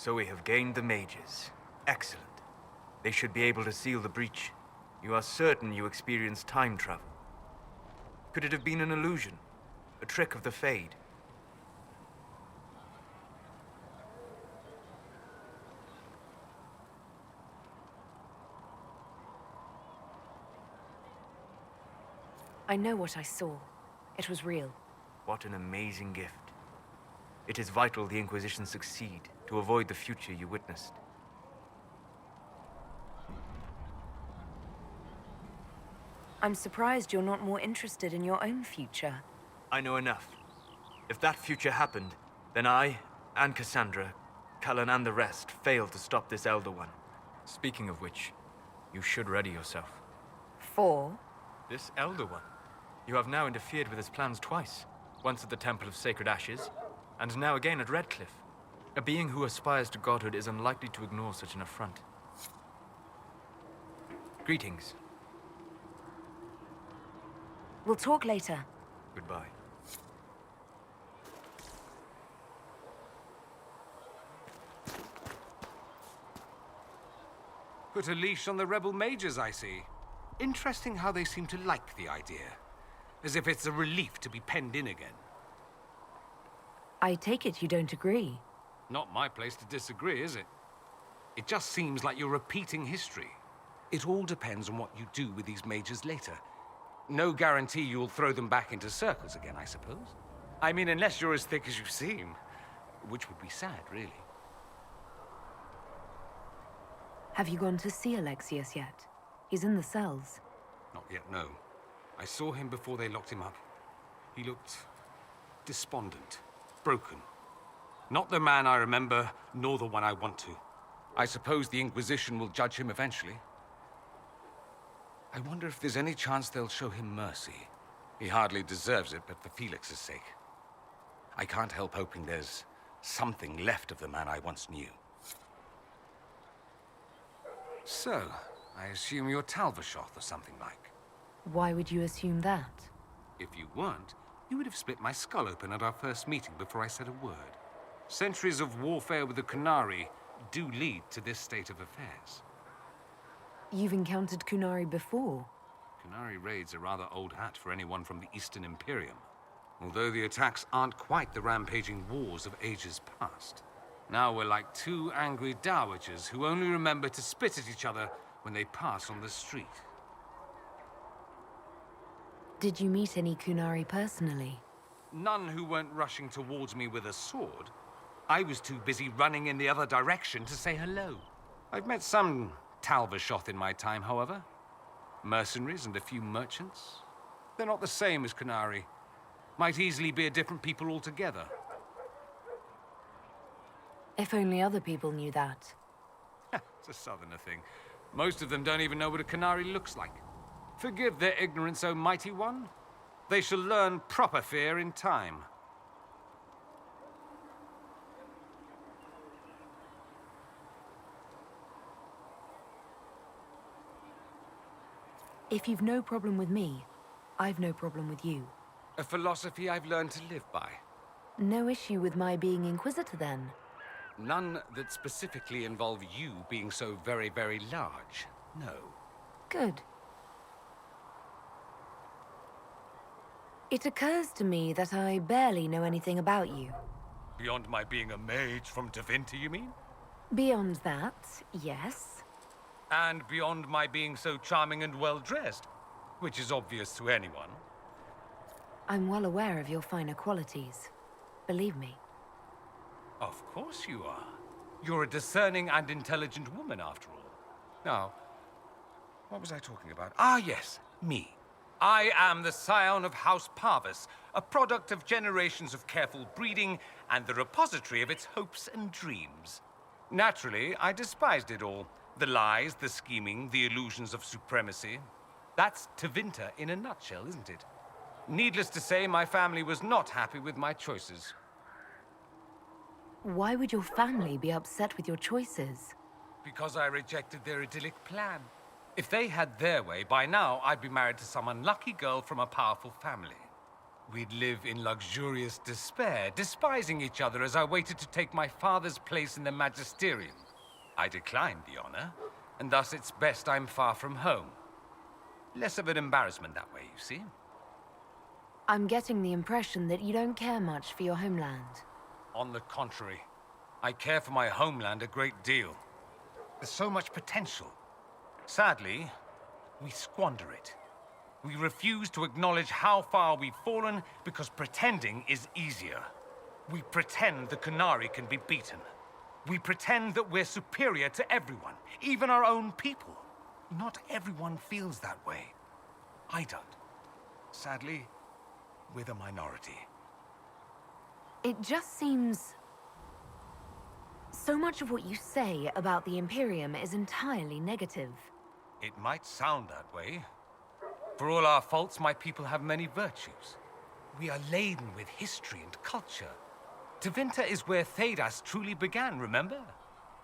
So we have gained the mages. Excellent. They should be able to seal the breach. You are certain you experienced time travel? Could it have been an illusion? A trick of the Fade? I know what I saw. It was real. What an amazing gift. It is vital the Inquisition succeed to avoid the future you witnessed. I'm surprised you're not more interested in your own future. I know enough. If that future happened, then I, and Cassandra, Cullen and the rest, failed to stop this Elder One. Speaking of which, you should ready yourself. For? This Elder One. You have now interfered with his plans twice. Once at the Temple of Sacred Ashes, and now again at Redcliffe. A being who aspires to godhood is unlikely to ignore such an affront. Greetings. We'll talk later. Goodbye. Put a leash on the rebel mages, I see. Interesting how they seem to like the idea. As if it's a relief to be penned in again. I take it you don't agree. Not my place to disagree, is it? It just seems like you're repeating history. It all depends on what you do with these mages later. No guarantee you'll throw them back into circles again, I suppose. I mean, unless you're as thick as you seem. Which would be sad, really. Have you gone to see Alexius yet? He's in the cells. Not yet, no. I saw him before they locked him up. He looked despondent, broken. Not the man I remember, nor the one I want to. I suppose the Inquisition will judge him eventually. I wonder if there's any chance they'll show him mercy. He hardly deserves it, but for Felix's sake. I can't help hoping there's something left of the man I once knew. So, I assume you're Talvashoth or something like. Why would you assume that? If you weren't, you would have split my skull open at our first meeting before I said a word. Centuries of warfare with the Qunari do lead to this state of affairs. You've encountered Qunari before? Qunari raids are rather old hat for anyone from the Eastern Imperium. Although the attacks aren't quite the rampaging wars of ages past. Now we're like two angry dowagers who only remember to spit at each other when they pass on the street. Did you meet any Qunari personally? None who weren't rushing towards me with a sword. I was too busy running in the other direction to say hello. I've met some Talvashoth in my time, however. Mercenaries and a few merchants. They're not the same as Qunari. Might easily be a different people altogether. If only other people knew that. It's a southerner thing. Most of them don't even know what a Qunari looks like. Forgive their ignorance, O mighty one. They shall learn proper fear in time. If you've no problem with me, I've no problem with you. A philosophy I've learned to live by. No issue with my being Inquisitor, then? None that specifically involve you being so very, very large. No. Good. It occurs to me that I barely know anything about you. Beyond my being a mage from Tevinter, you mean? Beyond that, yes. And beyond my being so charming and well-dressed, which is obvious to anyone. I'm well aware of your finer qualities. Believe me. Of course you are. You're a discerning and intelligent woman, after all. Now, what was I talking about? Ah, yes, me. I am the scion of House Parvis, a product of generations of careful breeding and the repository of its hopes and dreams. Naturally, I despised it all. The lies, the scheming, the illusions of supremacy. That's Tevinter in a nutshell, isn't it? Needless to say, my family was not happy with my choices. Why would your family be upset with your choices? Because I rejected their idyllic plan. If they had their way, by now I'd be married to some unlucky girl from a powerful family. We'd live in luxurious despair, despising each other as I waited to take my father's place in the magisterium. I declined the honor, and thus it's best I'm far from home. Less of an embarrassment that way, you see? I'm getting the impression that you don't care much for your homeland. On the contrary, I care for my homeland a great deal. There's so much potential. Sadly, we squander it. We refuse to acknowledge how far we've fallen because pretending is easier. We pretend the Qunari can be beaten. We pretend that we're superior to everyone, even our own people. Not everyone feels that way. I don't. Sadly, we're the minority. It just seems... So much of what you say about the Imperium is entirely negative. It might sound that way. For all our faults, my people have many virtues. We are laden with history and culture. Tevinter is where Thedas truly began, remember?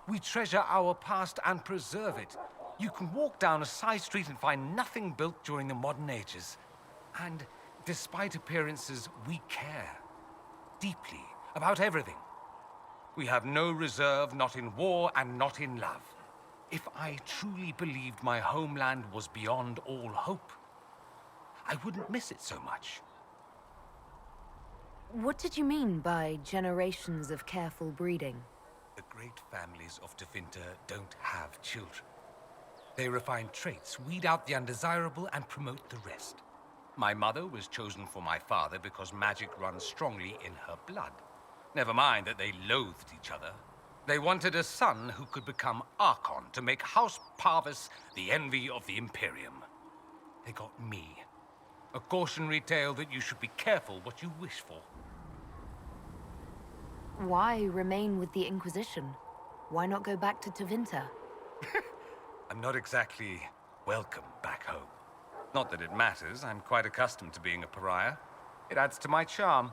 We treasure our past and preserve it. You can walk down a side street and find nothing built during the modern ages. And despite appearances, we care. Deeply, about everything. We have no reserve, not in war and not in love. If I truly believed my homeland was beyond all hope, I wouldn't miss it so much. What did you mean by generations of careful breeding? The great families of Tevinter don't have children. They refine traits, weed out the undesirable, and promote the rest. My mother was chosen for my father because magic runs strongly in her blood. Never mind that they loathed each other. They wanted a son who could become Archon to make House Parvis the envy of the Imperium. They got me. A cautionary tale that you should be careful what you wish for. Why remain with the Inquisition? Why not go back to Tevinter? I'm not exactly welcome back home. Not that it matters. I'm quite accustomed to being a pariah. It adds to my charm.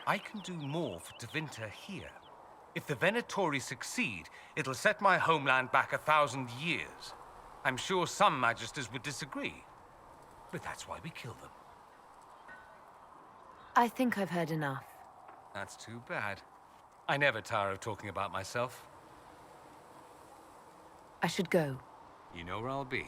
I can do more for Tevinter here. If the Venatori succeed, it'll set my homeland back 1,000 years. I'm sure some magisters would disagree, but that's why we kill them. I think I've heard enough. That's too bad. I never tire of talking about myself. I should go. You know where I'll be.